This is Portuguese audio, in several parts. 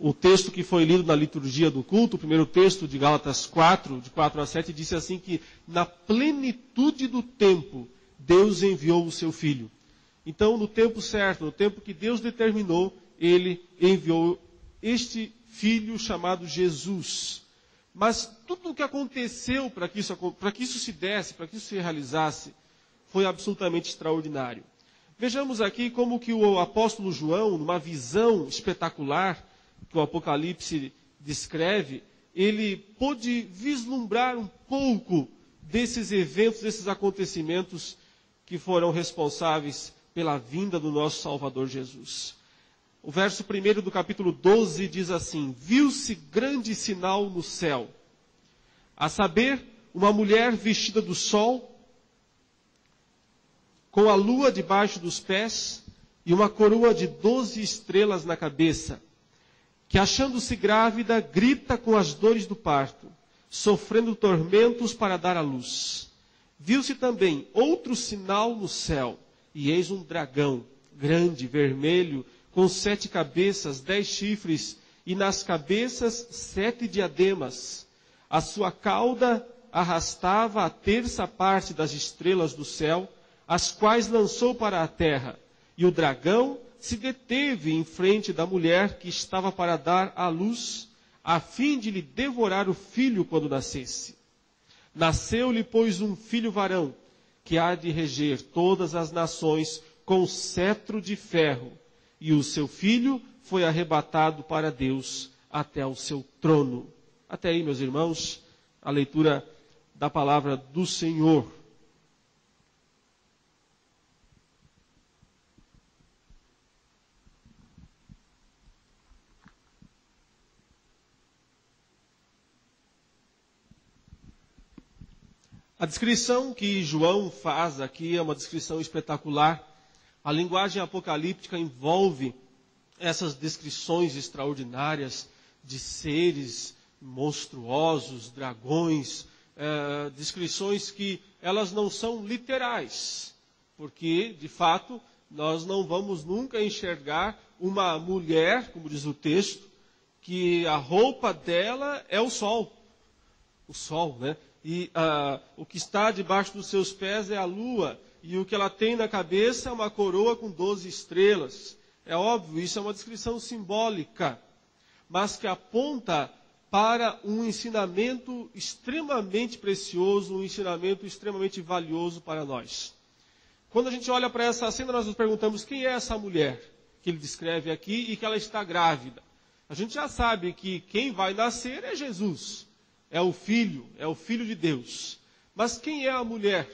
O texto que foi lido na liturgia do culto, o primeiro texto de Gálatas 4, de 4 a 7, disse assim que na plenitude do tempo, Deus enviou o seu Filho. Então, no tempo certo, no tempo que Deus determinou, Ele enviou este Filho chamado Jesus. Mas tudo o que aconteceu para que isso se desse, para que isso se realizasse, foi absolutamente extraordinário. Vejamos aqui como que o apóstolo João, numa visão espetacular, que o Apocalipse descreve, ele pôde vislumbrar um pouco desses eventos, desses acontecimentos que foram responsáveis pela vinda do nosso Salvador Jesus. O verso 1 do capítulo 12 diz assim: viu-se grande sinal no céu, a saber, uma mulher vestida do sol, com a lua debaixo dos pés e uma coroa de 12 estrelas na cabeça, que achando-se grávida, grita com as dores do parto, sofrendo tormentos para dar à luz. Viu-se também outro sinal no céu, e eis um dragão, grande, vermelho, com 7 cabeças, 10 chifres, e nas cabeças 7 diademas. A sua cauda arrastava a terça parte das estrelas do céu, as quais lançou para a terra. E o dragão se deteve em frente da mulher que estava para dar à luz, a fim de lhe devorar o filho quando nascesse. Nasceu-lhe, pois, um filho varão, que há de reger todas as nações com cetro de ferro, e o seu filho foi arrebatado para Deus até o seu trono. Até aí, meus irmãos, a leitura da palavra do Senhor. A descrição que João faz aqui é uma descrição espetacular. A linguagem apocalíptica envolve essas descrições extraordinárias de seres monstruosos, dragões, descrições que elas não são literais, porque, de fato, nós não vamos nunca enxergar uma mulher, como diz o texto, que a roupa dela é o sol, né? E o que está debaixo dos seus pés é a lua, e o que ela tem na cabeça é uma coroa com 12 estrelas. É óbvio, isso é uma descrição simbólica, mas que aponta para um ensinamento extremamente precioso, um ensinamento extremamente valioso para nós. Quando a gente olha para essa cena, nós nos perguntamos quem é essa mulher que ele descreve aqui e que ela está grávida. A gente já sabe que quem vai nascer é Jesus. É o Filho de Deus. Mas quem é a mulher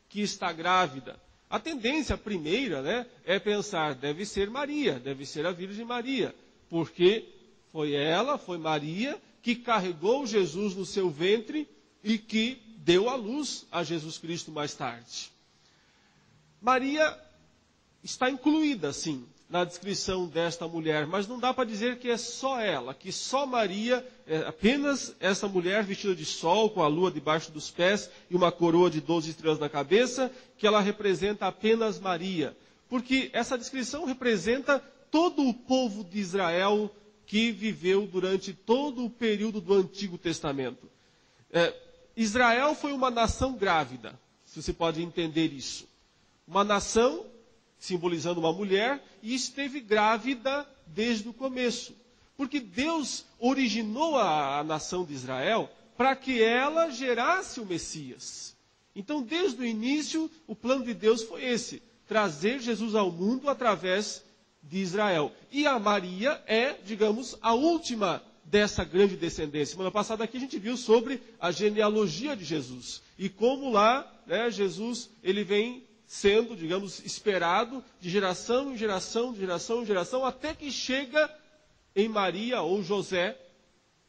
que está grávida? A tendência primeira, né, é pensar, deve ser Maria, deve ser a Virgem Maria, porque foi Maria que carregou Jesus no seu ventre e que deu à luz a Jesus Cristo mais tarde. Maria está incluída, sim, na descrição desta mulher, mas não dá para dizer que é só ela, que só Maria, apenas essa mulher vestida de sol, com a lua debaixo dos pés e uma coroa de 12 estrelas na cabeça, que ela representa apenas Maria. Porque essa descrição representa todo o povo de Israel que viveu durante todo o período do Antigo Testamento. Israel foi uma nação grávida, se você pode entender isso. Uma nação simbolizando uma mulher, e esteve grávida desde o começo. Porque Deus originou a nação de Israel para que ela gerasse o Messias. Então, desde o início, o plano de Deus foi esse, trazer Jesus ao mundo através de Israel. E a Maria é, digamos, a última dessa grande descendência. Semana passada aqui a gente viu sobre a genealogia de Jesus. E como lá, né, Jesus, ele vem sendo, digamos, esperado de geração em geração, de geração em geração, até que chega em Maria ou José,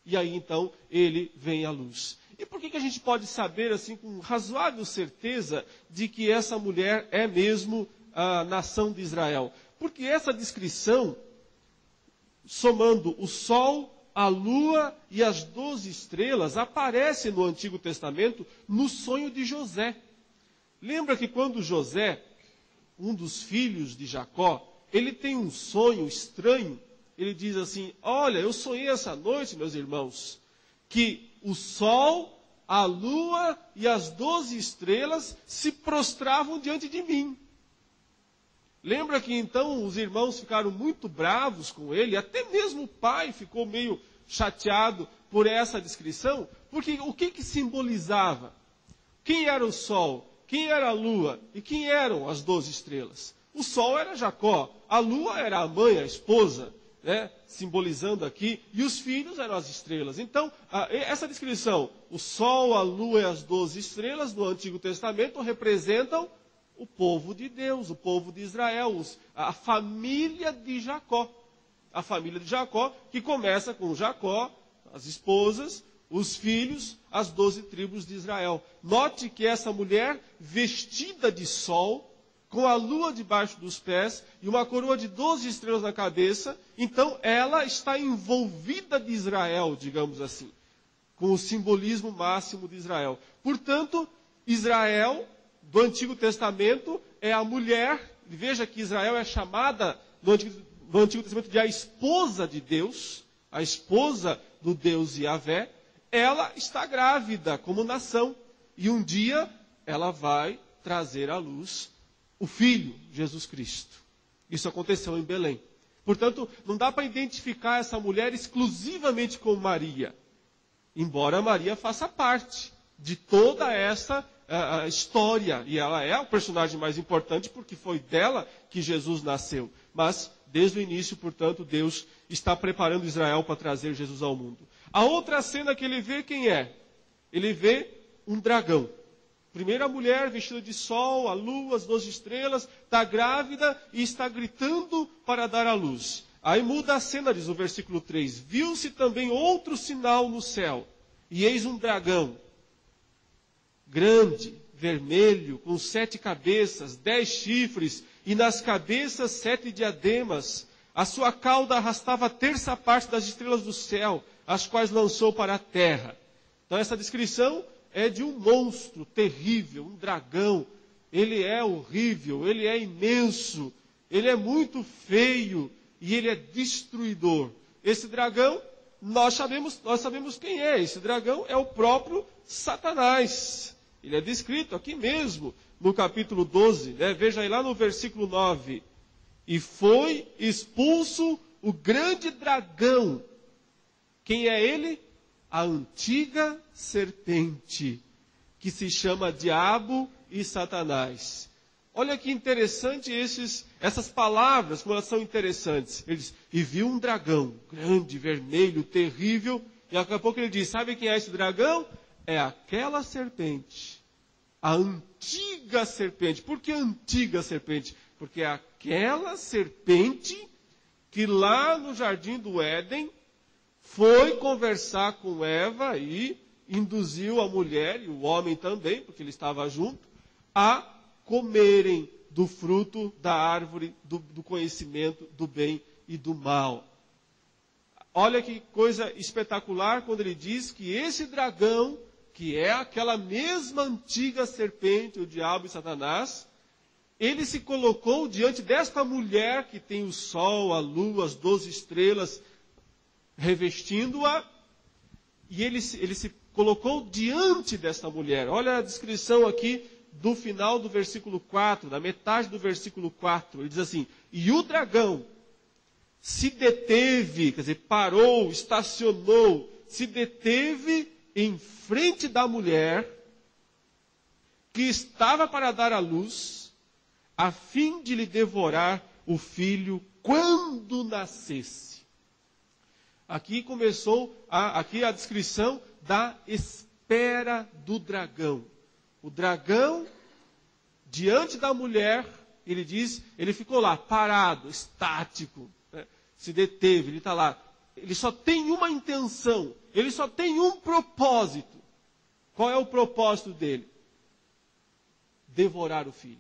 e aí então ele vem à luz. E por que a gente pode saber, assim, com razoável certeza, de que essa mulher é mesmo a nação de Israel? Porque essa descrição, somando o sol, a lua e as 12 estrelas, aparece no Antigo Testamento no sonho de José. Lembra que quando José, um dos filhos de Jacó, ele tem um sonho estranho, ele diz assim: olha, eu sonhei essa noite, meus irmãos, que o sol, a lua e as 12 estrelas se prostravam diante de mim. Lembra que então os irmãos ficaram muito bravos com ele, até mesmo o pai ficou meio chateado por essa descrição, porque o que simbolizava? Quem era o sol? Quem era a lua? E quem eram as 12 estrelas? O sol era Jacó, a lua era a mãe, a esposa, né, simbolizando aqui, e os filhos eram as estrelas. Então, essa descrição, o sol, a lua e as 12 estrelas do Antigo Testamento representam o povo de Deus, o povo de Israel, a família de Jacó. A família de Jacó, que começa com Jacó, as esposas, os filhos, as 12 tribos de Israel. Note que essa mulher, vestida de sol, com a lua debaixo dos pés e uma coroa de 12 estrelas na cabeça, então ela está envolvida de Israel, digamos assim, com o simbolismo máximo de Israel. Portanto, Israel, do Antigo Testamento, é a mulher, veja que Israel é chamada no Antigo Testamento de a esposa de Deus, a esposa do Deus Yahvé. Ela está grávida como nação, e um dia ela vai trazer à luz o Filho, Jesus Cristo. Isso aconteceu em Belém. Portanto, não dá para identificar essa mulher exclusivamente com Maria, embora Maria faça parte de toda essa história, e ela é o personagem mais importante porque foi dela que Jesus nasceu. Mas, desde o início, portanto, Deus está preparando Israel para trazer Jesus ao mundo. A outra cena que ele vê, quem é? Ele vê um dragão. Primeiro a mulher vestida de sol, a lua, as 12 estrelas, está grávida e está gritando para dar à luz. Aí muda a cena, diz o versículo 3. Viu-se também outro sinal no céu, e eis um dragão, grande, vermelho, com 7 cabeças, 10 chifres, e nas cabeças 7 diademas. A sua cauda arrastava a terça parte das estrelas do céu, as quais lançou para a terra. Então essa descrição é de um monstro terrível, um dragão. Ele é horrível, ele é imenso, ele é muito feio e ele é destruidor. Esse dragão, nós sabemos quem é. Esse dragão é o próprio Satanás. Ele é descrito aqui mesmo, no capítulo 12. Né? Veja aí lá no versículo 9. E foi expulso o grande dragão. Quem é ele? A antiga serpente, que se chama Diabo e Satanás. Olha que interessante essas palavras, como elas são interessantes. Ele diz, e viu um dragão, grande, vermelho, terrível, e daqui a pouco ele diz, sabe quem é esse dragão? É aquela serpente, a antiga serpente. Por que antiga serpente? Porque é aquela serpente que lá no jardim do Éden foi conversar com Eva e induziu a mulher, e o homem também, porque ele estava junto, a comerem do fruto da árvore do conhecimento do bem e do mal. Olha que coisa espetacular quando ele diz que esse dragão, que é aquela mesma antiga serpente, o diabo e Satanás, ele se colocou diante desta mulher que tem o sol, a lua, as 12 estrelas, revestindo-a, e ele se colocou diante desta mulher. Olha a descrição aqui do final do versículo 4, da metade do versículo 4. Ele diz assim, e o dragão se deteve, quer dizer, parou, estacionou, se deteve em frente da mulher que estava para dar à luz, a fim de lhe devorar o filho quando nascesse. Aqui começou aqui a descrição da espera do dragão. O dragão, diante da mulher, ele diz, ele ficou lá, parado, estático, né? Se deteve, ele está lá. Ele só tem uma intenção, ele só tem um propósito. Qual é o propósito dele? Devorar o filho.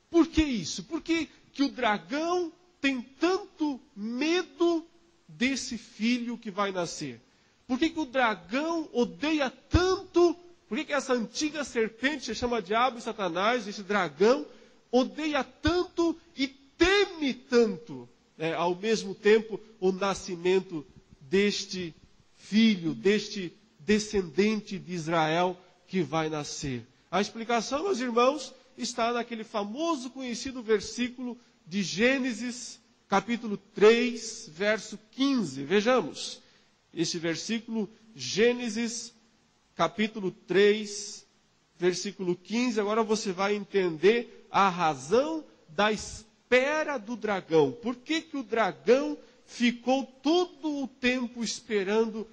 Por que isso? Por que o dragão tem tanto medo desse filho que vai nascer? Por que o dragão odeia tanto? Por que essa antiga serpente se chama Diabo e Satanás, esse dragão, odeia tanto e teme tanto ao mesmo tempo o nascimento deste filho, deste descendente de Israel que vai nascer. A explicação, meus irmãos, está naquele famoso conhecido versículo de Gênesis, capítulo 3, verso 15. Vejamos, este versículo, Gênesis, capítulo 3, versículo 15. Agora você vai entender a razão da espera do dragão. Por que que o dragão ficou todo o tempo esperando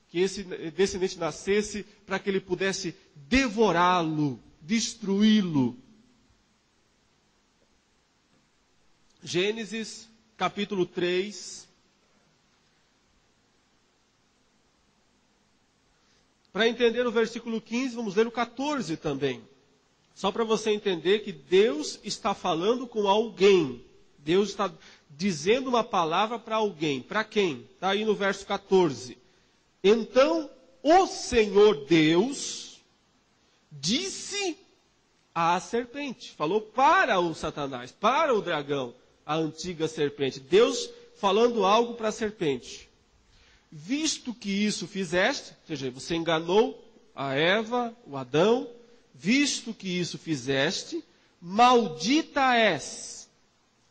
que esse descendente nascesse para que ele pudesse devorá-lo, destruí-lo? Gênesis, capítulo 3. Para entender o versículo 15, vamos ler o 14 também. Só para você entender que Deus está falando com alguém. Deus está dizendo uma palavra para alguém. Para quem? Está aí no verso 14. Então, o Senhor Deus disse à serpente. Falou para o Satanás, para o dragão, a antiga serpente. Deus falando algo para a serpente. Visto que isso fizeste, ou seja, você enganou a Eva, o Adão, visto que isso fizeste, maldita és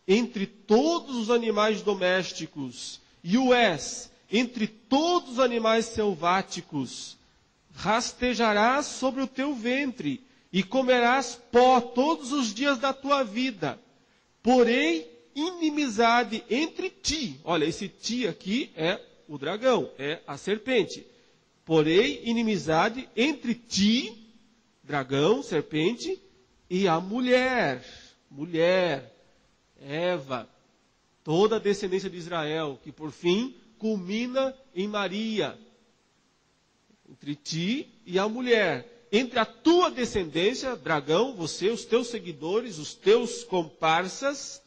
entre todos os animais domésticos, e o és entre todos os animais selváticos. Rastejarás sobre o teu ventre, e comerás pó todos os dias da tua vida. Porém, inimizade entre ti. Olha, esse ti aqui é o dragão, é a serpente. Porém, inimizade entre ti, dragão, serpente, e a mulher, Eva, toda a descendência de Israel, que por fim culmina em Maria. Entre ti e a mulher, entre a tua descendência, dragão, você, os teus seguidores, os teus comparsas,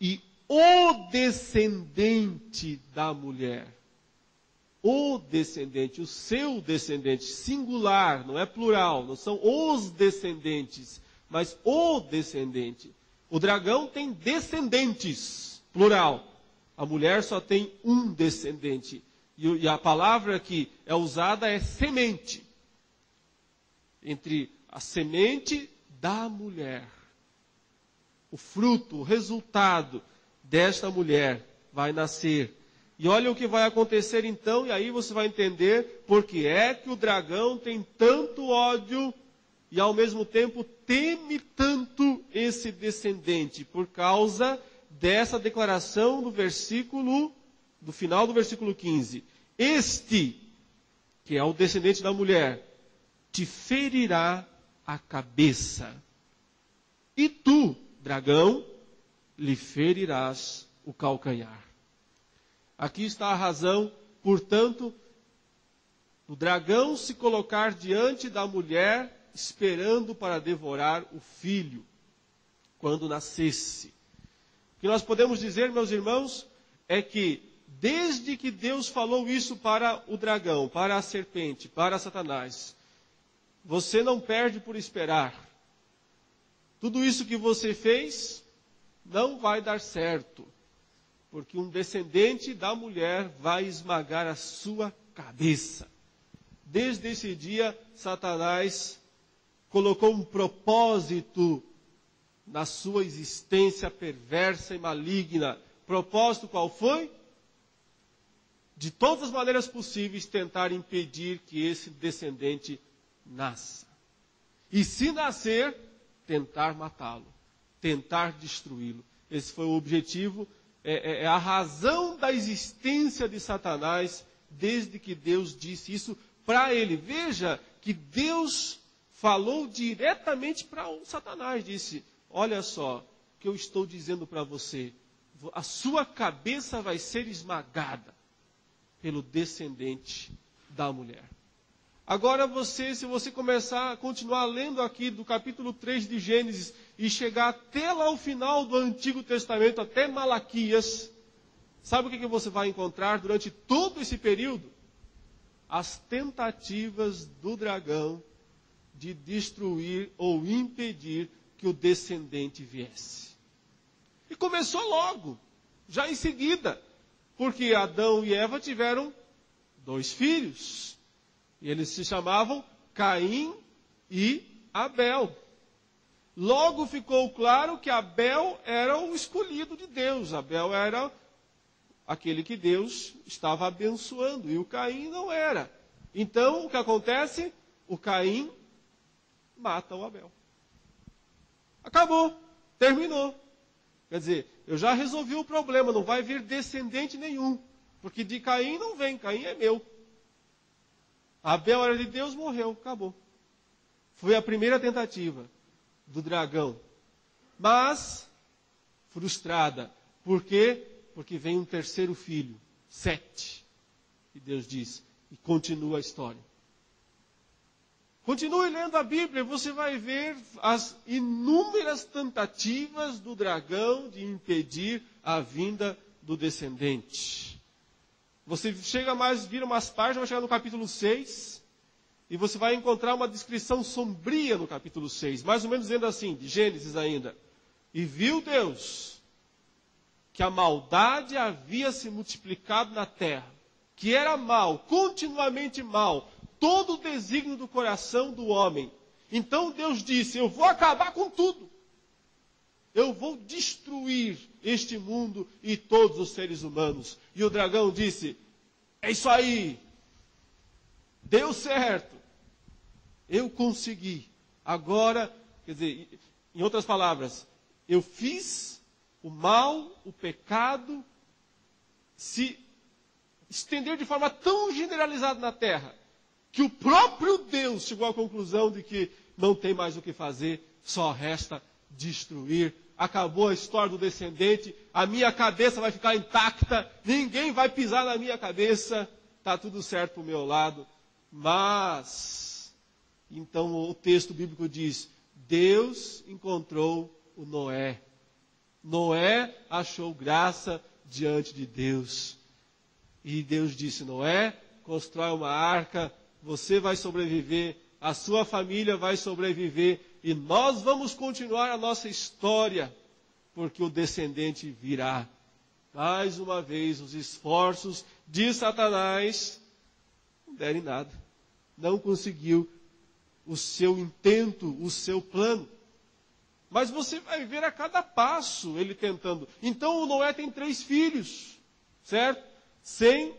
e o descendente da mulher. O descendente, o seu descendente, singular, não é plural, não são os descendentes, mas o descendente. O dragão tem descendentes, plural. A mulher só tem um descendente. E a palavra que é usada é semente. Entre a semente da mulher. O fruto, o resultado desta mulher vai nascer. E olha o que vai acontecer então, e aí você vai entender por que é que o dragão tem tanto ódio e ao mesmo tempo teme tanto esse descendente, por causa dessa declaração do final do versículo 15. Este, que é o descendente da mulher, te ferirá a cabeça. E tu, dragão, lhe ferirás o calcanhar. Aqui está a razão, portanto, do dragão se colocar diante da mulher, esperando para devorar o filho, quando nascesse. O que nós podemos dizer, meus irmãos, é que desde que Deus falou isso para o dragão, para a serpente, para Satanás, você não perde por esperar. Tudo isso que você fez não vai dar certo, porque um descendente da mulher vai esmagar a sua cabeça. Desde esse dia, Satanás colocou um propósito na sua existência perversa e maligna. Propósito qual foi? De todas as maneiras possíveis, tentar impedir que esse descendente nasça. E se nascer, tentar matá-lo, tentar destruí-lo. Esse foi o objetivo, é a razão da existência de Satanás, desde que Deus disse isso para ele. Veja que Deus falou diretamente para o Satanás, disse: olha só, o que eu estou dizendo para você, a sua cabeça vai ser esmagada pelo descendente da mulher. Agora se você continuar lendo aqui do capítulo 3 de Gênesis e chegar até lá ao final do Antigo Testamento, até Malaquias, sabe o que você vai encontrar durante todo esse período? As tentativas do dragão de destruir ou impedir que o descendente viesse. E começou logo. já em seguida, porque Adão e Eva tiveram 2 filhos, e eles se chamavam Caim e Abel. Logo ficou claro que Abel era o escolhido de Deus, Abel era aquele que Deus estava abençoando, e o Caim não era. Então, o que acontece? O Caim mata o Abel. Acabou, terminou. Quer dizer, eu já resolvi o problema, não vai vir descendente nenhum, porque de Caim não vem, Caim é meu. Abel era de Deus, morreu, acabou. Foi a primeira tentativa do dragão, mas frustrada. Por quê? Porque vem um terceiro filho, Sete. E Deus diz, e continua a história. Continue lendo a Bíblia, você vai ver as inúmeras tentativas do dragão de impedir a vinda do descendente. Você chega mais, vira umas páginas, vai chegar no capítulo 6, e você vai encontrar uma descrição sombria no capítulo 6, mais ou menos dizendo assim, de Gênesis ainda. E viu Deus que a maldade havia se multiplicado na terra, que era mal, continuamente mal, todo o desígnio do coração do homem. Então Deus disse, eu vou acabar com tudo. Eu vou destruir este mundo e todos os seres humanos. E o dragão disse, é isso aí. Deu certo. Eu consegui. Agora, quer dizer, em outras palavras, eu fiz o mal, o pecado, se estender de forma tão generalizada na terra, que o próprio Deus chegou à conclusão de que não tem mais o que fazer, só resta destruir. Acabou a história do descendente, a minha cabeça vai ficar intacta, ninguém vai pisar na minha cabeça, está tudo certo para o meu lado. Mas, então o texto bíblico diz, Deus encontrou o Noé. Noé achou graça diante de Deus. E Deus disse, Noé, constrói uma arca, você vai sobreviver, a sua família vai sobreviver, e nós vamos continuar a nossa história, porque o descendente virá. Mais uma vez, os esforços de Satanás não deram em nada. Não conseguiu o seu intento, o seu plano. Mas você vai ver a cada passo ele tentando. Então o Noé tem 3 filhos, certo? Sem,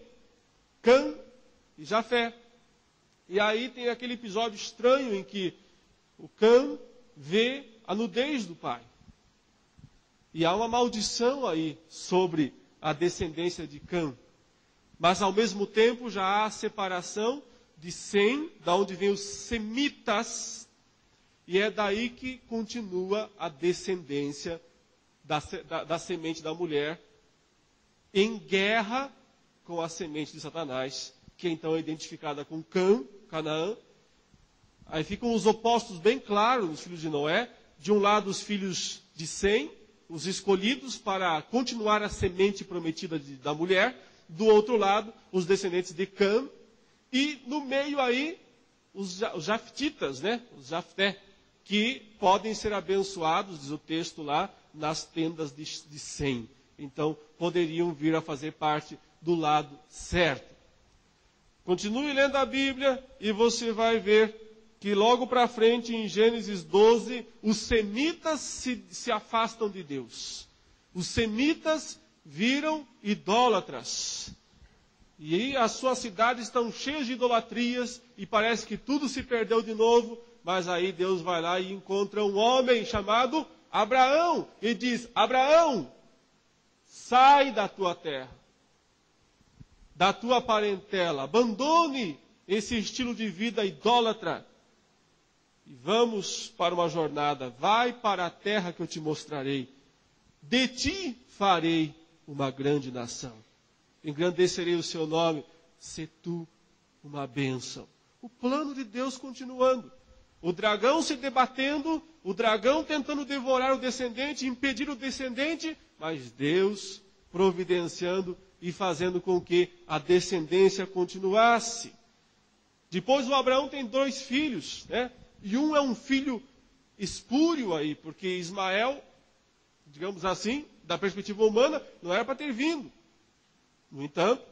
Cã e Jafé. E aí tem aquele episódio estranho em que o Cã vê a nudez do pai. E há uma maldição aí sobre a descendência de Cã. Mas ao mesmo tempo já há a separação de Sem, da onde vem os semitas, e é daí que continua a descendência da semente da mulher, em guerra com a semente de Satanás, que então é identificada com Canaã. Aí ficam os opostos bem claros nos filhos de Noé. De um lado os filhos de Sem, os escolhidos para continuar a semente prometida da mulher. Do outro lado, os descendentes de Cã. E no meio aí, os Jaftitas, né? Os Jafté, que podem ser abençoados, diz o texto lá, nas tendas de Sem. Então, poderiam vir a fazer parte do lado certo. Continue lendo a Bíblia e você vai ver que logo para frente, em Gênesis 12, os semitas se afastam de Deus. Os semitas viram idólatras. E as suas cidades estão cheias de idolatrias e parece que tudo se perdeu de novo. Mas aí Deus vai lá e encontra um homem chamado Abraão e diz, Abraão, sai da tua terra, da tua parentela, abandone esse estilo de vida idólatra e vamos para uma jornada. Vai para a terra que eu te mostrarei. De ti farei uma grande nação. Engrandecerei o seu nome. Se tu uma bênção. O plano de Deus continuando. O dragão se debatendo, o dragão tentando devorar o descendente, impedir o descendente, mas Deus providenciando e fazendo com que a descendência continuasse. Depois o Abraão tem 2 filhos, né? E um é um filho espúrio aí, porque Ismael, digamos assim, da perspectiva humana, não era para ter vindo. No entanto,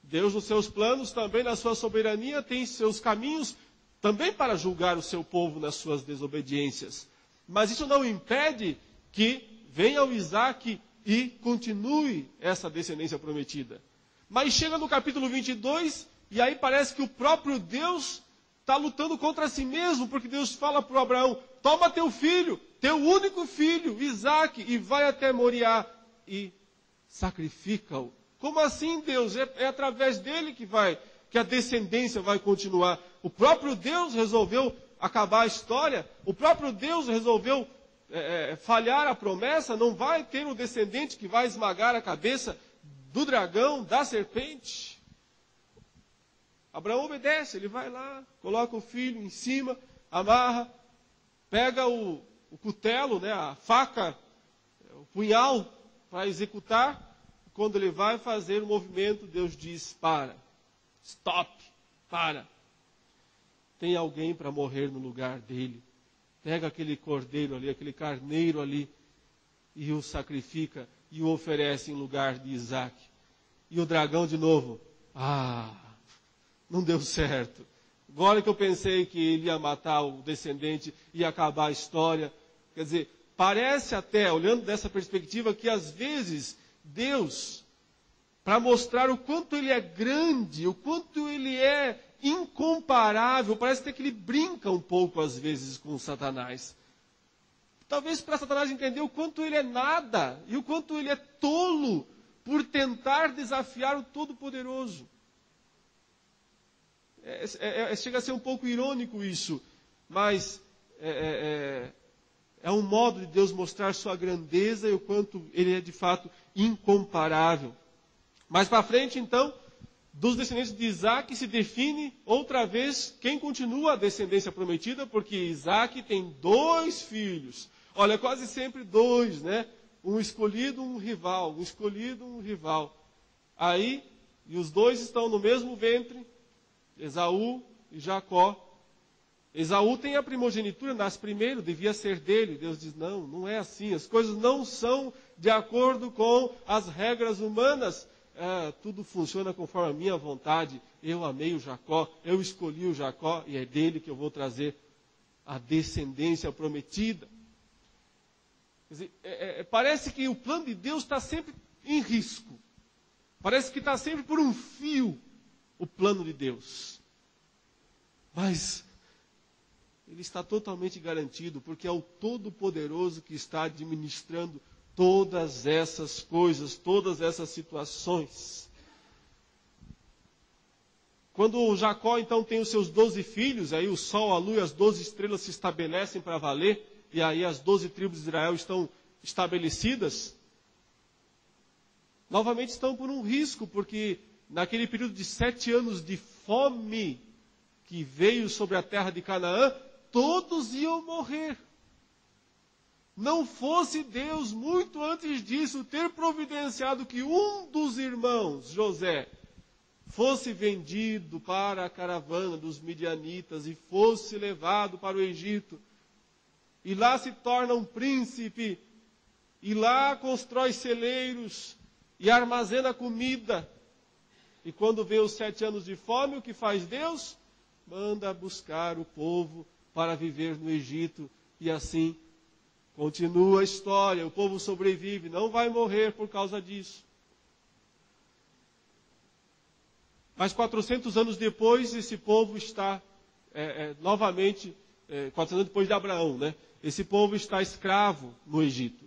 Deus, nos seus planos, também na sua soberania, tem seus caminhos também para julgar o seu povo nas suas desobediências. Mas isso não impede que venha o Isaac e continue essa descendência prometida. Mas chega no capítulo 22, e aí parece que o próprio Deus está lutando contra si mesmo, porque Deus fala para o Abraão: toma teu filho, teu único filho, Isaac, e vai até Moriá e sacrifica-o. Como assim, Deus? É através dele que a descendência vai continuar. O próprio Deus resolveu acabar a história, o próprio Deus resolveu falhar a promessa, não vai ter um descendente que vai esmagar a cabeça do dragão, da serpente. Abraão obedece, ele vai lá, coloca o filho em cima, amarra, pega o cutelo, né, a faca, o punhal para executar. Quando ele vai fazer o movimento, Deus diz: para, stop, para. Tem alguém para morrer no lugar dele. Pega aquele cordeiro ali, aquele carneiro ali, e o sacrifica e o oferece em lugar de Isaac. E o dragão de novo: não deu certo. Agora que eu pensei que ele ia matar o descendente e acabar a história. Quer dizer, parece até, olhando dessa perspectiva, que às vezes Deus, para mostrar o quanto ele é grande, o quanto ele é incomparável, parece até que ele brinca um pouco às vezes com Satanás. Talvez para Satanás entender o quanto ele é nada e o quanto ele é tolo por tentar desafiar o Todo-Poderoso. Chega a ser um pouco irônico isso, mas é um modo de Deus mostrar sua grandeza e o quanto ele é de fato incomparável. Mais para frente, então, dos descendentes de Isaac se define outra vez quem continua a descendência prometida, porque Isaac tem 2 filhos. Olha, quase sempre 2, né? Um escolhido, um rival. Um escolhido, um rival. Aí, e os 2 estão no mesmo ventre, Esaú e Jacó. Esaú tem a primogenitura, nasce primeiro, devia ser dele. Deus diz: não, não é assim. As coisas não são de acordo com as regras humanas. Tudo funciona conforme a minha vontade. Eu amei o Jacó, eu escolhi o Jacó, e é dele que eu vou trazer a descendência prometida. Quer dizer, parece que o plano de Deus está sempre em risco. Parece que está sempre por um fio o plano de Deus. Mas ele está totalmente garantido, porque é o Todo-Poderoso que está administrando todas essas coisas, todas essas situações. Quando Jacó então tem os seus 12 filhos, aí o sol, a lua e as 12 estrelas se estabelecem para valer, e aí as 12 tribos de Israel estão estabelecidas, novamente estão por um risco, porque naquele período de 7 anos de fome que veio sobre a terra de Canaã, todos iam morrer. Não fosse Deus, muito antes disso, ter providenciado que um dos irmãos, José, fosse vendido para a caravana dos midianitas e fosse levado para o Egito, e lá se torna um príncipe, e lá constrói celeiros, e armazena comida, e quando vê os 7 anos de fome, o que faz Deus? Manda buscar o povo para viver no Egito, e assim continua a história, o povo sobrevive, não vai morrer por causa disso. Mas 400 anos depois, esse povo está novamente, 400 anos depois de Abraão, né? Esse povo está escravo no Egito,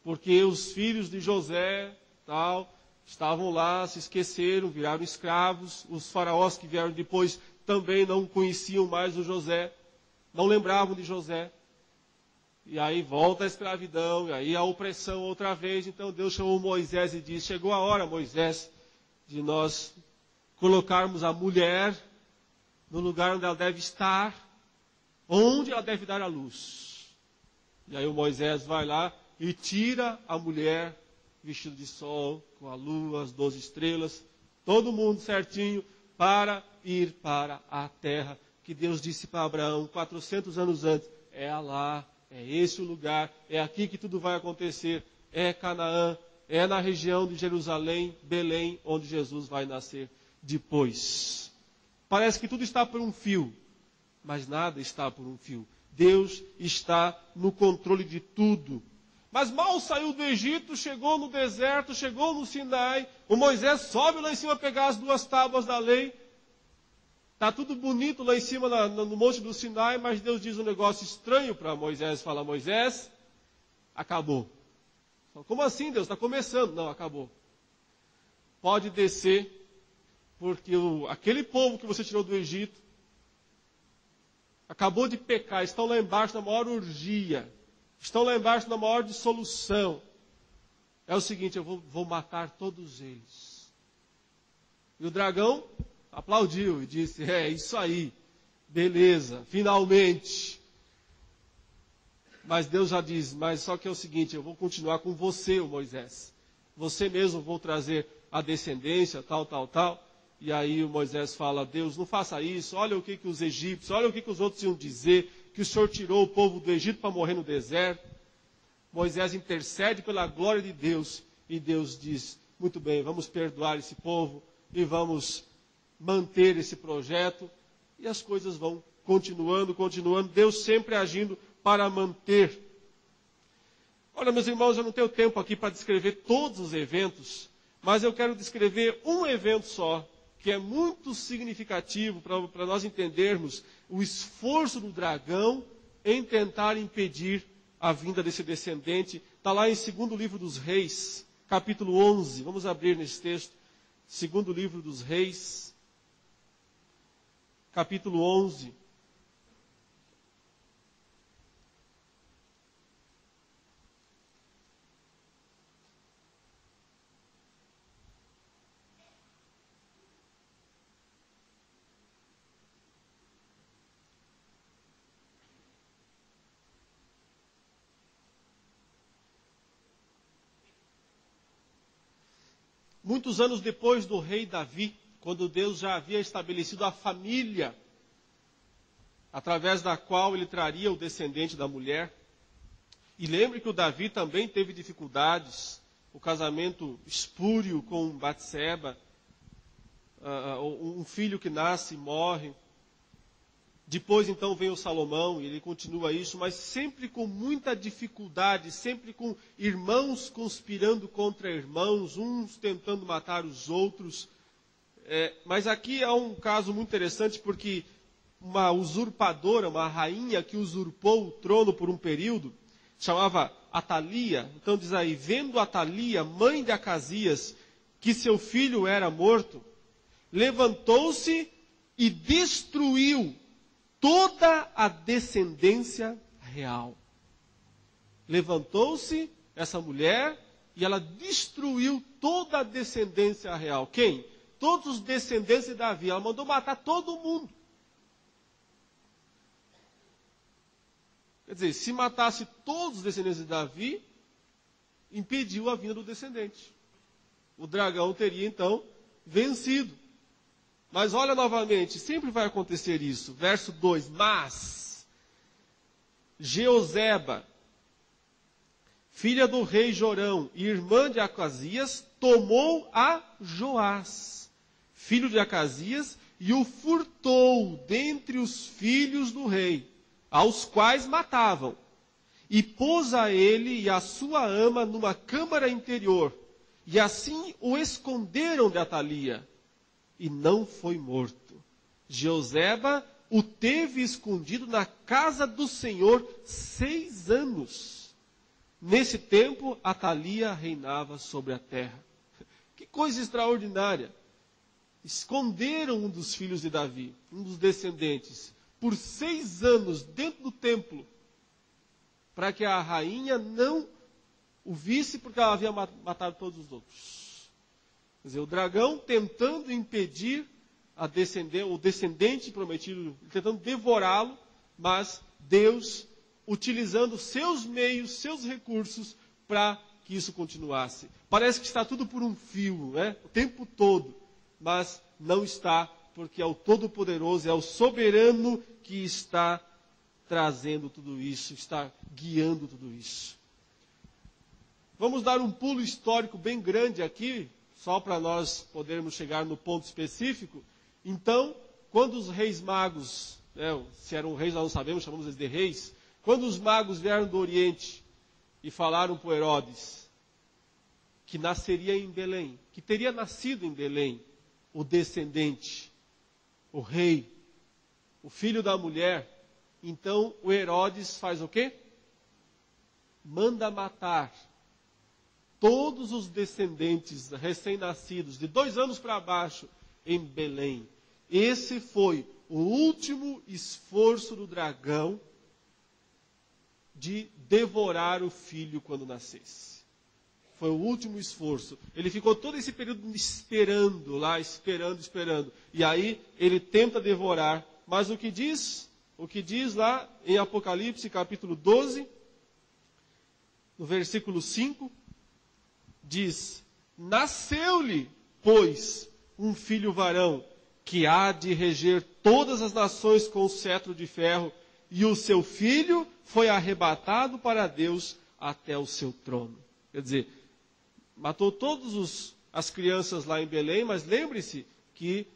porque os filhos de José, estavam lá, se esqueceram, viraram escravos. Os faraós que vieram depois também não conheciam mais o José, não lembravam de José. E aí volta a escravidão, e aí a opressão outra vez. Então Deus chamou Moisés e disse: chegou a hora, Moisés, de nós colocarmos a mulher no lugar onde ela deve estar, onde ela deve dar a luz. E aí o Moisés vai lá e tira a mulher vestida de sol, com a lua, as 12 estrelas, todo mundo certinho, para ir para a terra que Deus disse para Abraão 400 anos antes: é lá. É esse o lugar, é aqui que tudo vai acontecer. é Canaã, é na região de Jerusalém, Belém, onde Jesus vai nascer depois. Parece que tudo está por um fio, mas nada está por um fio. Deus está no controle de tudo. Mas mal saiu do Egito, chegou no deserto, chegou no Sinai, o Moisés sobe lá em cima pegar as 2 tábuas da lei. Está tudo bonito lá em cima no monte do Sinai, mas Deus diz um negócio estranho para Moisés. Fala, Moisés, acabou. Como assim, Deus? Está começando. Não, acabou. Pode descer, porque aquele povo que você tirou do Egito acabou de pecar, estão lá embaixo na maior orgia. Estão lá embaixo na maior dissolução. É o seguinte, eu vou matar todos eles. E o dragão aplaudiu e disse, é isso aí, beleza, finalmente. Mas Deus já diz, mas só que é o seguinte, eu vou continuar com você, Moisés. Você mesmo vou trazer a descendência, tal. E aí o Moisés fala, Deus, não faça isso, olha o que os egípcios, olha o que os outros iam dizer, que o Senhor tirou o povo do Egito para morrer no deserto. Moisés intercede pela glória de Deus, e Deus diz, muito bem, vamos perdoar esse povo, e vamos manter esse projeto, e as coisas vão continuando, Deus sempre agindo para manter. Olha, meus irmãos, eu não tenho tempo aqui para descrever todos os eventos, mas eu quero descrever um evento só, que é muito significativo para nós entendermos o esforço do dragão em tentar impedir a vinda desse descendente. Está lá em 2º livro dos Reis, capítulo 11. Vamos abrir nesse texto. 2º livro dos Reis, capítulo 11. Muitos anos depois do rei Davi, quando Deus já havia estabelecido a família, através da qual ele traria o descendente da mulher. E lembre que o Davi também teve dificuldades, o casamento espúrio com Batseba, um filho que nasce e morre. Depois então vem o Salomão e ele continua isso, mas sempre com muita dificuldade, sempre com irmãos conspirando contra irmãos, uns tentando matar os outros. Mas aqui há um caso muito interessante porque uma usurpadora, uma rainha que usurpou o trono por um período, chamava Atalia. Então diz aí, vendo Atalia, mãe de Acasias, que seu filho era morto, levantou-se e destruiu toda a descendência real. Levantou-se essa mulher e ela destruiu toda a descendência real. Quem? Todos os descendentes de Davi. Ela mandou matar todo mundo. Quer dizer, se matasse todos os descendentes de Davi, impediu a vinda do descendente. O dragão teria então vencido. Mas olha novamente, sempre vai acontecer isso. Verso 2, mas Jeozeba, filha do rei Jorão e irmã de Acasias, tomou a Joás, filho de Acasias, e o furtou dentre os filhos do rei, aos quais matavam, e pôs a ele e a sua ama numa câmara interior, e assim o esconderam de Atalia. E não foi morto. Jeozeba o teve escondido na casa do Senhor 6 anos. Nesse tempo, Atalia reinava sobre a terra. Que coisa extraordinária. Esconderam um dos filhos de Davi, um dos descendentes, por 6 anos dentro do templo, para que a rainha não o visse, porque ela havia matado todos os outros. Quer dizer, o dragão tentando impedir o descendente prometido, tentando devorá-lo, mas Deus utilizando seus meios, seus recursos, para que isso continuasse. Parece que está tudo por um fio, né? O tempo todo, mas não está, porque é o Todo-Poderoso, é o Soberano que está trazendo tudo isso, está guiando tudo isso. Vamos dar um pulo histórico bem grande aqui, só para nós podermos chegar no ponto específico. Então, quando os reis magos, se eram reis nós não sabemos, chamamos eles de reis, quando os magos vieram do Oriente e falaram para Herodes que nasceria em Belém, que teria nascido em Belém o descendente, o rei, o filho da mulher, então o Herodes faz o quê? Manda matar todos os descendentes recém-nascidos, de 2 anos para baixo, em Belém. Esse foi o último esforço do dragão de devorar o filho quando nascesse. Foi o último esforço. Ele ficou todo esse período esperando lá, esperando. E aí ele tenta devorar. Mas o que diz lá em Apocalipse capítulo 12, no versículo 5, diz: nasceu-lhe, pois, um filho varão, que há de reger todas as nações com o cetro de ferro, e o seu filho foi arrebatado para Deus até o seu trono. Quer dizer, matou todas as crianças lá em Belém, mas lembre-se que,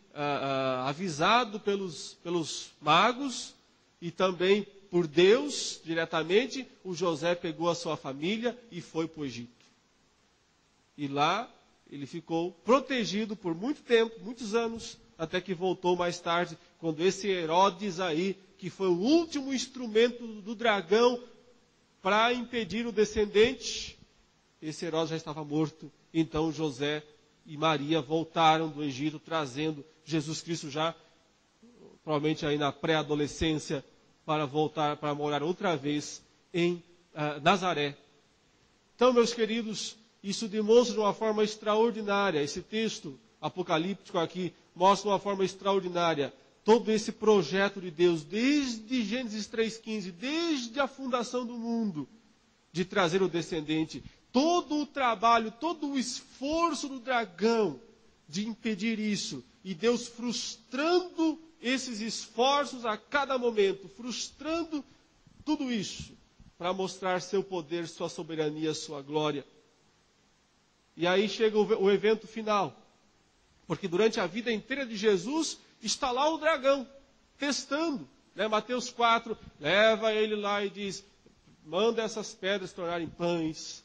avisado pelos magos e também por Deus diretamente, o José pegou a sua família e foi para o Egito. E lá ele ficou protegido por muito tempo, muitos anos, até que voltou mais tarde, quando esse Herodes aí, que foi o último instrumento do dragão para impedir o descendente, esse Herodes já estava morto. Então José e Maria voltaram do Egito, trazendo Jesus Cristo já, provavelmente aí na pré-adolescência, para voltar, para morar outra vez em Nazaré. Então, meus queridos, isso demonstra de uma forma extraordinária, esse texto apocalíptico aqui mostra de uma forma extraordinária todo esse projeto de Deus, desde Gênesis 3,15, desde a fundação do mundo, de trazer o descendente. Todo o trabalho, todo o esforço do dragão de impedir isso. E Deus frustrando esses esforços a cada momento, frustrando tudo isso, para mostrar seu poder, sua soberania, sua glória. E aí chega o evento final. Porque durante a vida inteira de Jesus, está lá o dragão, testando. Mateus 4, leva ele lá e diz, manda essas pedras se tornarem pães.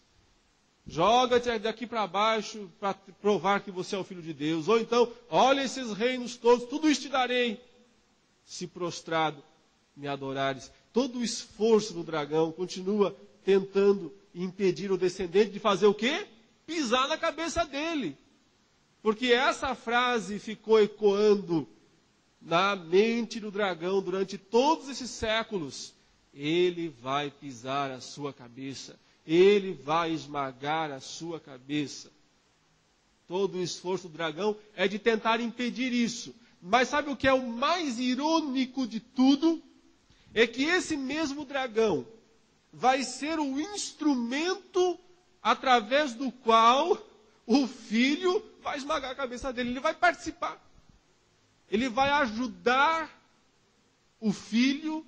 Joga-te daqui para baixo para provar que você é o Filho de Deus. Ou então, olha esses reinos todos, tudo isso te darei. Se prostrado me adorares. Todo o esforço do dragão continua tentando impedir o descendente de fazer o quê? Pisar na cabeça dele. Porque essa frase ficou ecoando na mente do dragão durante todos esses séculos. Ele vai pisar a sua cabeça. Ele vai esmagar a sua cabeça. Todo o esforço do dragão é de tentar impedir isso. Mas sabe o que é o mais irônico de tudo? É que esse mesmo dragão vai ser o instrumento através do qual o filho vai esmagar a cabeça dele. Ele vai participar. Ele vai ajudar o filho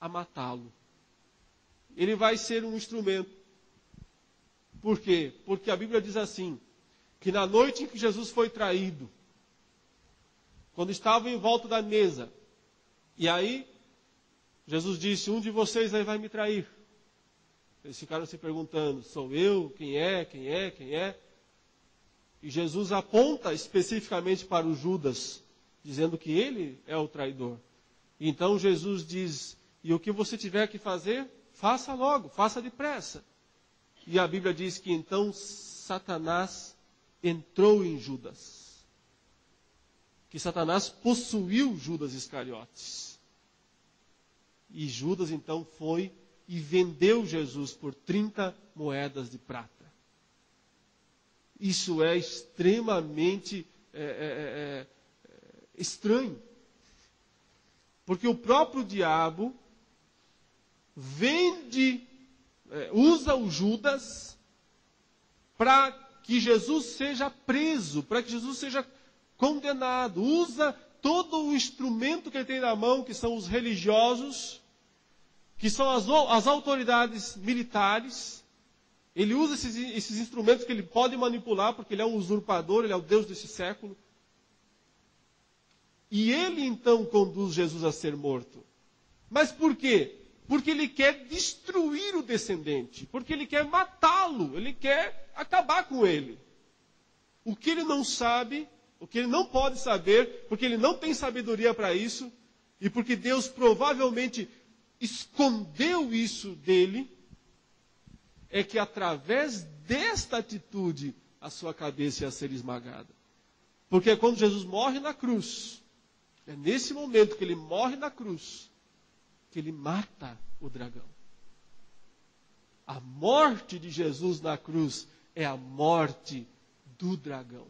a matá-lo. Ele vai ser um instrumento. Por quê? Porque a Bíblia diz assim, que na noite em que Jesus foi traído, quando estavam em volta da mesa, e aí Jesus disse, um de vocês aí vai me trair. Eles ficaram se perguntando, sou eu? Quem é? Quem é? Quem é? E Jesus aponta especificamente para o Judas, dizendo que ele é o traidor. Então Jesus diz, e o que você tiver que fazer, faça logo, faça depressa. E a Bíblia diz que então Satanás entrou em Judas. Que Satanás possuiu Judas Iscariotes. E Judas então foi e vendeu Jesus por 30 moedas de prata. Isso é extremamente estranho. Porque o próprio diabo usa o Judas para que Jesus seja preso, para que Jesus seja condenado. Usa todo o instrumento que ele tem na mão, que são os religiosos, que são as autoridades militares, Ele usa esses instrumentos que ele pode manipular, porque ele é um usurpador, ele é o Deus desse século. E ele então conduz Jesus a ser morto. Mas por quê? Porque ele quer destruir o descendente, porque ele quer matá-lo, ele quer acabar com ele. O que ele não sabe, o que ele não pode saber, porque ele não tem sabedoria para isso, e porque Deus provavelmente escondeu isso dele, é que através desta atitude a sua cabeça ia ser esmagada. Porque quando Jesus morre na cruz, é nesse momento que ele morre na cruz, que ele mata o dragão. A morte de Jesus na cruz é a morte do dragão.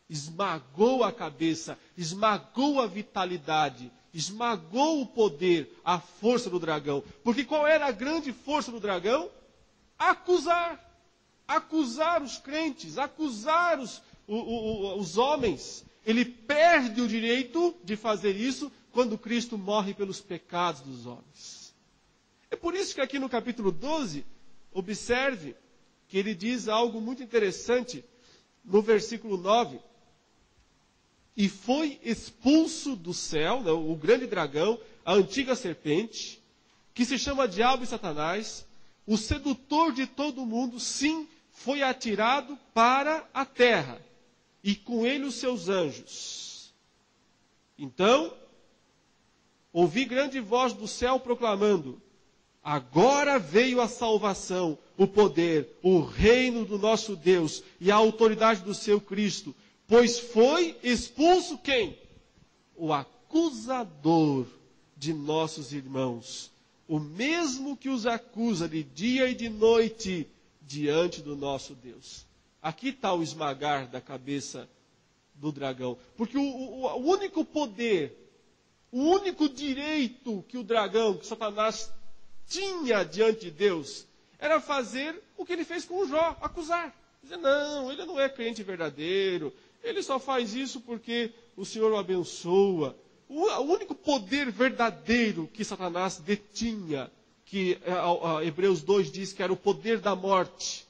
Esmagou a cabeça, esmagou a vitalidade, esmagou o poder, a força do dragão. Porque qual era a grande força do dragão? Acusar. Acusar os crentes, acusar os homens. Ele perde o direito de fazer isso quando Cristo morre pelos pecados dos homens. É por isso que aqui no capítulo 12, observe que ele diz algo muito interessante no versículo 9. E foi expulso do céu, né, o grande dragão, a antiga serpente, que se chama Diabo e Satanás, o sedutor de todo mundo, sim, foi atirado para a terra, e com ele os seus anjos. Então, ouvi grande voz do céu proclamando: agora veio a salvação, o poder, o reino do nosso Deus e a autoridade do seu Cristo, pois foi expulso quem? O acusador de nossos irmãos, o mesmo que os acusa de dia e de noite diante do nosso Deus. Aqui está o esmagar da cabeça do dragão. Porque o único poder, o único direito que o dragão, que Satanás tinha diante de Deus, era fazer o que ele fez com Jó, acusar. Dizer, não, ele não é crente verdadeiro, ele só faz isso porque o Senhor o abençoa. O único poder verdadeiro que Satanás detinha, que Hebreus 2 diz que era o poder da morte,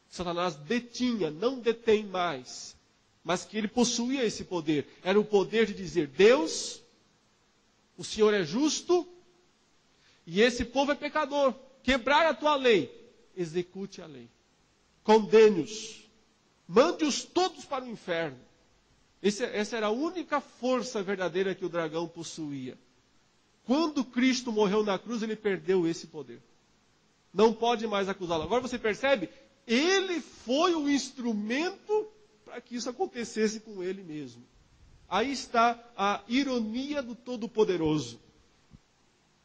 Satanás detinha, não detém mais, mas que ele possuía esse poder, era o poder de dizer: Deus, o Senhor é justo, e esse povo é pecador, quebrai a tua lei, execute a lei, condene-os, mande-os todos para o inferno. Essa era a única força verdadeira que o dragão possuía. Quando Cristo morreu na cruz, ele perdeu esse poder. Não pode mais acusá-lo. Agora você percebe? Ele foi o instrumento para que isso acontecesse com ele mesmo. Aí está a ironia do Todo-Poderoso.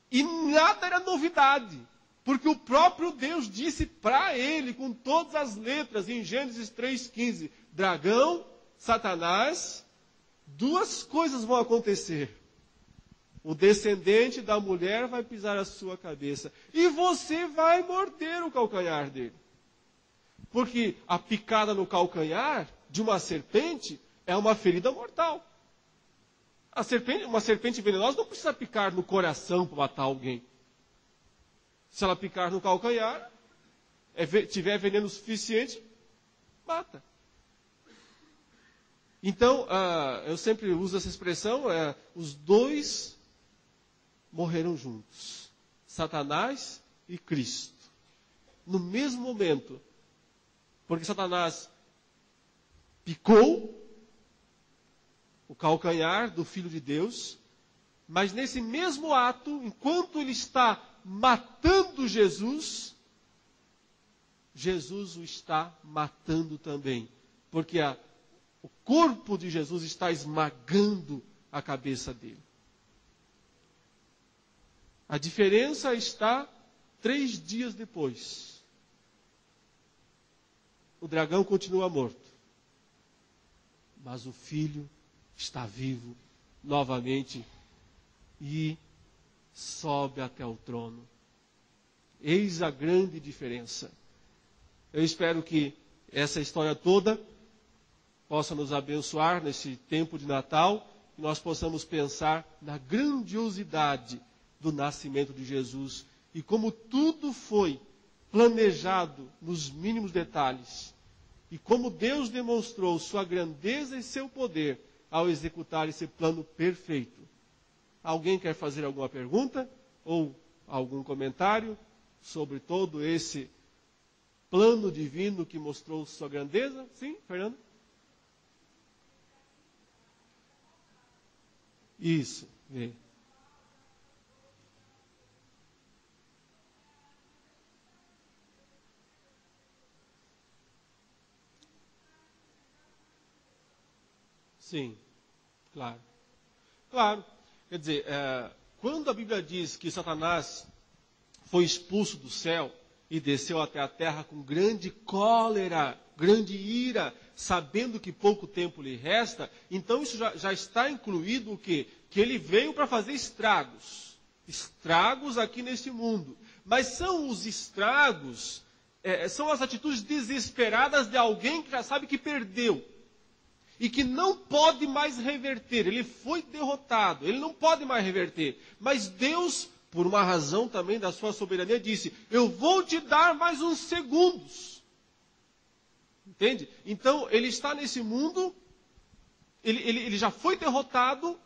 E nada era novidade, porque o próprio Deus disse para ele, com todas as letras, em Gênesis 3,15, dragão, Satanás, duas coisas vão acontecer. O descendente da mulher vai pisar a sua cabeça, e você vai morder o calcanhar dele. Porque a picada no calcanhar de uma serpente é uma ferida mortal. Uma serpente venenosa não precisa picar no coração para matar alguém. Se ela picar no calcanhar, tiver veneno suficiente, mata. Então, eu sempre uso essa expressão, os dois morreram juntos. Satanás e Cristo. No mesmo momento. Porque Satanás picou o calcanhar do Filho de Deus, mas nesse mesmo ato, enquanto ele está matando Jesus, Jesus o está matando também. Porque o corpo de Jesus está esmagando a cabeça dele. A diferença está 3 dias depois. O dragão continua morto. Mas o filho está vivo novamente e sobe até o trono. Eis a grande diferença. Eu espero que essa história toda possa nos abençoar nesse tempo de Natal, que nós possamos pensar na grandiosidade do nascimento de Jesus e como tudo foi planejado nos mínimos detalhes. E como Deus demonstrou sua grandeza e seu poder ao executar esse plano perfeito. Alguém quer fazer alguma pergunta? Ou algum comentário sobre todo esse plano divino que mostrou sua grandeza? Sim, Fernando? Isso, vê. Sim, claro. Claro. Quer dizer, quando a Bíblia diz que Satanás foi expulso do céu e desceu até a terra com grande cólera, grande ira, sabendo que pouco tempo lhe resta, então isso já está incluído o quê? Que ele veio para fazer estragos. Estragos aqui neste mundo. Mas são os estragos, são as atitudes desesperadas de alguém que já sabe que perdeu. E que não pode mais reverter. Ele foi derrotado, ele não pode mais reverter. Mas Deus, por uma razão também da sua soberania, disse: eu vou te dar mais uns segundos. Entende? Então, ele está nesse mundo, ele já foi derrotado,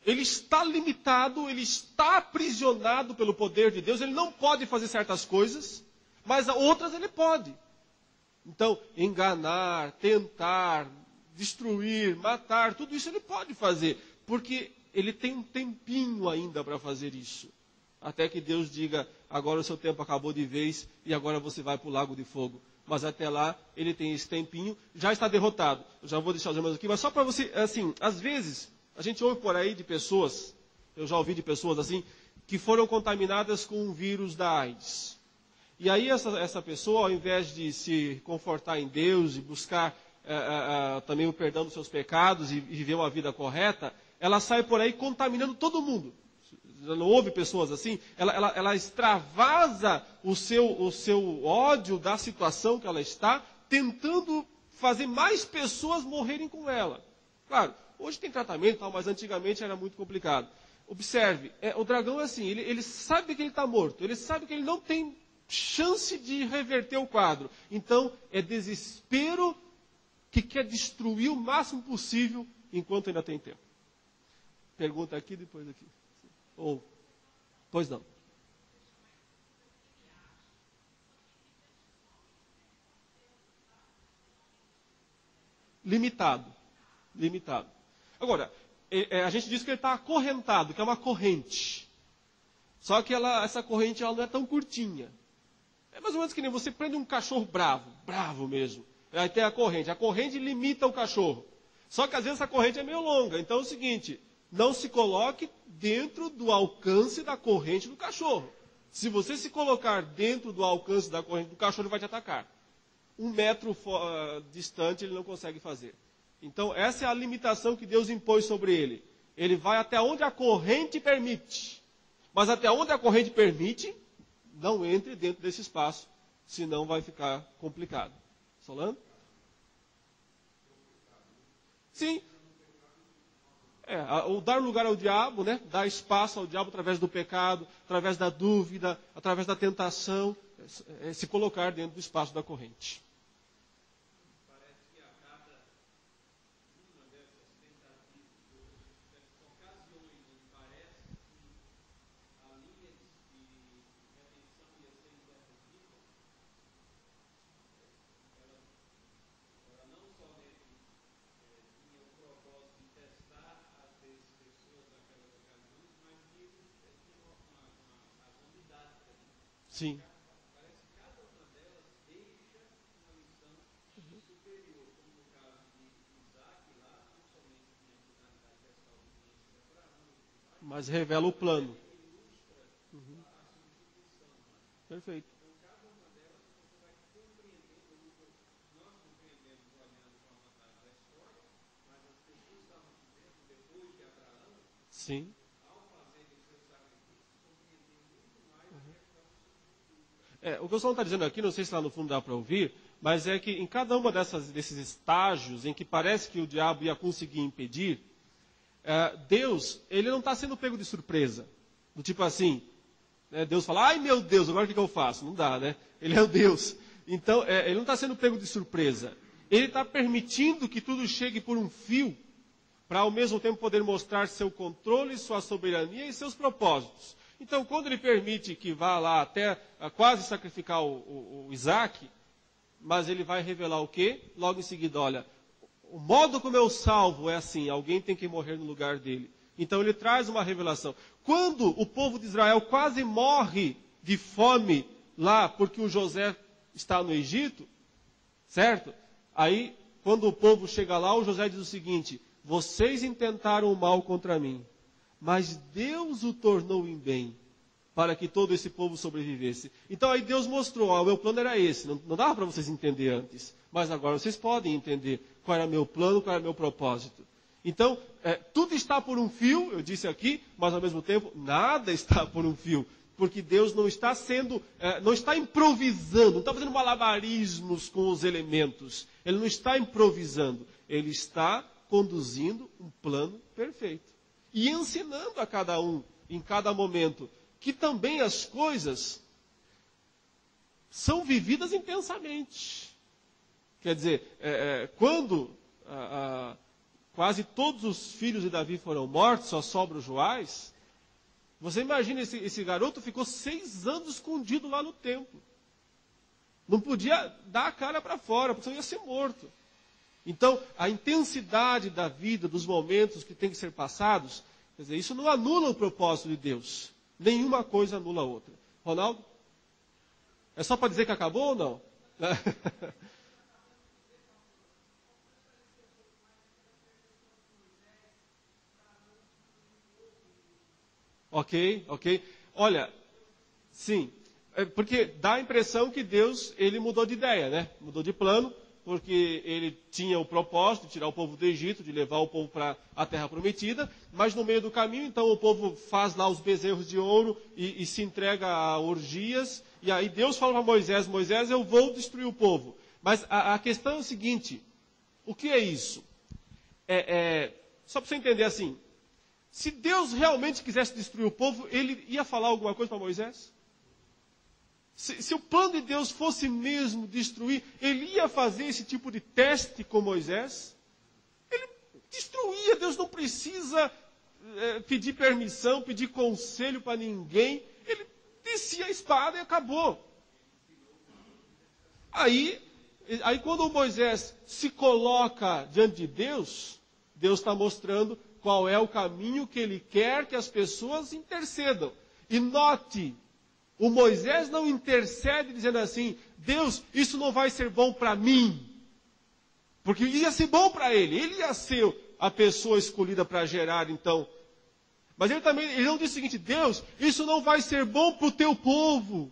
ele está limitado, ele está aprisionado pelo poder de Deus, ele não pode fazer certas coisas, mas outras ele pode. Então, enganar, tentar, destruir, matar, tudo isso ele pode fazer, porque ele tem um tempinho ainda para fazer isso. Até que Deus diga: agora o seu tempo acabou de vez e agora você vai para o lago de fogo. Mas até lá, ele tem esse tempinho, já está derrotado. Eu já vou deixar os irmãos aqui, mas só para você, assim, às vezes, a gente ouve por aí de pessoas, eu já ouvi de pessoas assim, que foram contaminadas com o vírus da AIDS. E aí essa pessoa, ao invés de se confortar em Deus e buscar também o perdão dos seus pecados e viver uma vida correta, ela sai por aí contaminando todo mundo. Não houve pessoas assim? Ela extravasa o seu ódio da situação que ela está, tentando fazer mais pessoas morrerem com ela. Claro, hoje tem tratamento, mas antigamente era muito complicado. Observe, o dragão é assim, ele sabe que ele está morto, ele sabe que ele não tem chance de reverter o quadro. Então, é desespero que quer destruir o máximo possível enquanto ainda tem tempo. Pergunta aqui, depois aqui. Ou, pois não. Limitado. Limitado. Agora, a gente diz que ele está acorrentado, que é uma corrente. Só que essa corrente ela não é tão curtinha. É mais ou menos que nem você prende um cachorro bravo, bravo mesmo. Aí tem a corrente limita o cachorro. Só que às vezes essa corrente é meio longa. Então é o seguinte, não se coloque dentro do alcance da corrente do cachorro. Se você se colocar dentro do alcance da corrente do cachorro, ele vai te atacar. 1 metro distante ele não consegue fazer. Então essa é a limitação que Deus impôs sobre ele. Ele vai até onde a corrente permite. Mas até onde a corrente permite, não entre dentro desse espaço, senão vai ficar complicado. Solano? Sim. O dar lugar ao diabo, né? Dar espaço ao diabo através do pecado, através da dúvida, através da tentação, se colocar dentro do espaço da corrente. Parece que a cada uma dessas tentativas, dessas ocasiões onde parece que a linha de redenção ia ser interrompida, ela não somente tinha o propósito de testar as pessoas naquelas ocasiões, mas que tinha uma razão didática. Sim. Parece que cada uma delas deixa uma lição superior, como no caso de Isaac, lá não somente tinha a finalidade de testar a obediência para não, Mas revela o plano. ilustra a substituição. Perfeito. Então, cada uma delas você vai compreendendo, nós compreendemos olhando para uma parte da história, mas as pessoas estavam vivendo depois de Abraão, Sim. ao fazerem os seus sacrifícios, compreendiam muito mais o que é que estava O que o Solano está dizendo aqui, não sei se lá no fundo dá para ouvir, mas é que em cada uma desses estágios em que parece que o diabo ia conseguir impedir, Deus, ele não está sendo pego de surpresa. Do tipo assim, Deus fala, ai meu Deus, agora o que eu faço? Não dá, né? Ele é o Deus. Então, ele não está sendo pego de surpresa. Ele está permitindo que tudo chegue por um fio, para ao mesmo tempo poder mostrar seu controle, sua soberania e seus propósitos. Então, quando ele permite que vá lá até quase sacrificar o Isaac, mas ele vai revelar o quê? Logo em seguida, olha, o modo como eu salvo é assim, alguém tem que morrer no lugar dele. Então ele traz uma revelação. Quando o povo de Israel quase morre de fome lá, porque o José está no Egito, certo? Aí, quando o povo chega lá, o José diz o seguinte, vocês intentaram o mal contra mim, mas Deus o tornou em bem, para que todo esse povo sobrevivesse. Então aí Deus mostrou, o meu plano era esse, não dava para vocês entender antes, mas agora vocês podem entender qual era meu plano, qual era meu propósito. Então, tudo está por um fio, eu disse aqui, mas ao mesmo tempo, nada está por um fio. Porque Deus não está não está improvisando, não está fazendo malabarismos com os elementos. Ele não está improvisando, ele está conduzindo um plano perfeito. E ensinando a cada um, em cada momento, que também as coisas são vividas intensamente. Quer dizer, quando quase todos os filhos de Davi foram mortos, só sobra o Joás. Você imagina, esse garoto ficou 6 anos escondido lá no templo. Não podia dar a cara para fora, porque senão ia ser morto. Então, a intensidade da vida, dos momentos que tem que ser passados, quer dizer, isso não anula o propósito de Deus. Nenhuma coisa anula a outra. Ronaldo? É só para dizer que acabou ou não? Ok. Olha, sim, porque dá a impressão que Deus, ele mudou de ideia, né? Mudou de plano, porque ele tinha o propósito de tirar o povo do Egito, de levar o povo para a terra prometida, mas no meio do caminho, então, o povo faz lá os bezerros de ouro e se entrega a orgias, e aí Deus fala para Moisés, eu vou destruir o povo. Mas a questão é o seguinte, o que é isso? Só para você entender assim, se Deus realmente quisesse destruir o povo, ele ia falar alguma coisa para Moisés? Se o plano de Deus fosse mesmo destruir, ele ia fazer esse tipo de teste com Moisés? Ele destruía, Deus não precisa pedir permissão, pedir conselho para ninguém. Ele descia a espada e acabou. Aí quando Moisés se coloca diante de Deus, Deus está mostrando qual é o caminho que ele quer que as pessoas intercedam. E note, o Moisés não intercede dizendo assim, Deus, isso não vai ser bom para mim. Porque ia ser bom para ele ia ser a pessoa escolhida para gerar, então. Mas ele não diz o seguinte, Deus, isso não vai ser bom para o teu povo.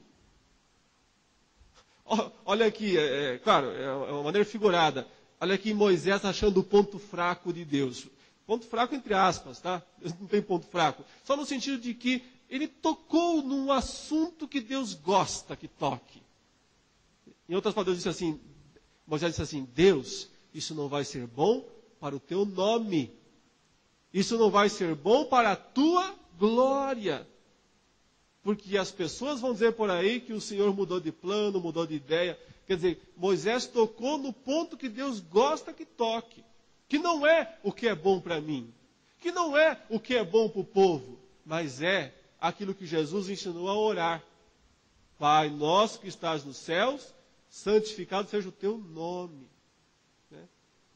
Olha aqui, claro, é uma maneira figurada. Olha aqui Moisés achando o ponto fraco de Deus. Ponto fraco entre aspas, tá? Não tem ponto fraco. Só no sentido de que ele tocou num assunto que Deus gosta que toque. Em outras palavras, Moisés disse assim, Deus, isso não vai ser bom para o teu nome. Isso não vai ser bom para a tua glória. Porque as pessoas vão dizer por aí que o Senhor mudou de plano, mudou de ideia. Quer dizer, Moisés tocou no ponto que Deus gosta que toque. Que não é o que é bom para mim. Que não é o que é bom para o povo. Mas é aquilo que Jesus ensinou a orar. Pai nosso que estás nos céus, santificado seja o teu nome.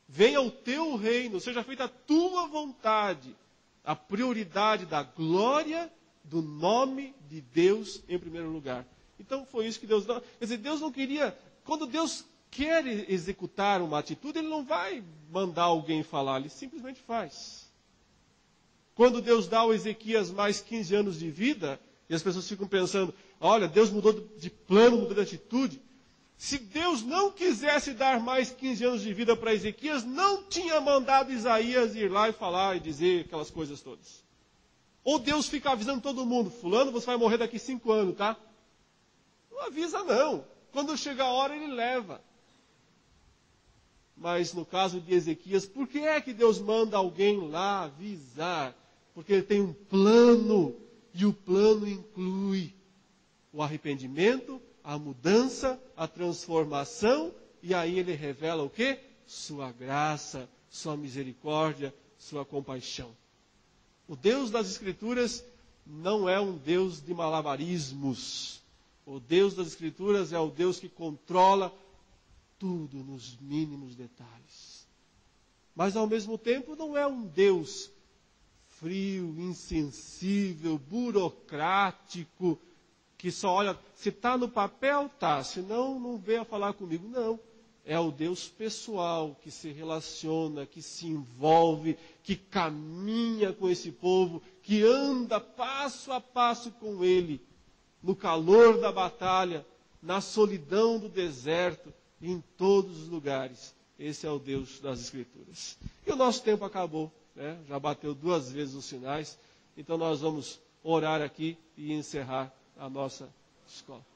Venha o teu reino, seja feita a tua vontade. A prioridade da glória do nome de Deus em primeiro lugar. Então foi isso que Deus não... Quer dizer, Deus não queria... Quando Deus quer executar uma atitude, ele não vai mandar alguém falar, ele simplesmente faz. Quando Deus dá ao Ezequias mais 15 anos de vida, e as pessoas ficam pensando, olha, Deus mudou de plano, mudou de atitude. Se Deus não quisesse dar mais 15 anos de vida para Ezequias, não tinha mandado Isaías ir lá e falar e dizer aquelas coisas todas. Ou Deus fica avisando todo mundo, fulano, você vai morrer daqui 5 anos, tá? Não avisa não. Quando chega a hora, ele leva. Mas no caso de Ezequias, por que é que Deus manda alguém lá avisar? Porque ele tem um plano, e o plano inclui o arrependimento, a mudança, a transformação, e aí ele revela o quê? Sua graça, sua misericórdia, sua compaixão. O Deus das Escrituras não é um Deus de malabarismos. O Deus das Escrituras é o Deus que controla tudo nos mínimos detalhes. Mas ao mesmo tempo não é um Deus frio, insensível, burocrático, que só olha, se está no papel, tá, senão não venha falar comigo. Não, é o Deus pessoal, que se relaciona, que se envolve, que caminha com esse povo, que anda passo a passo com ele, no calor da batalha, na solidão do deserto, em todos os lugares. Esse é o Deus das Escrituras. E o nosso tempo acabou, né? Já bateu 2 vezes os sinais, então nós vamos orar aqui e encerrar a nossa escola.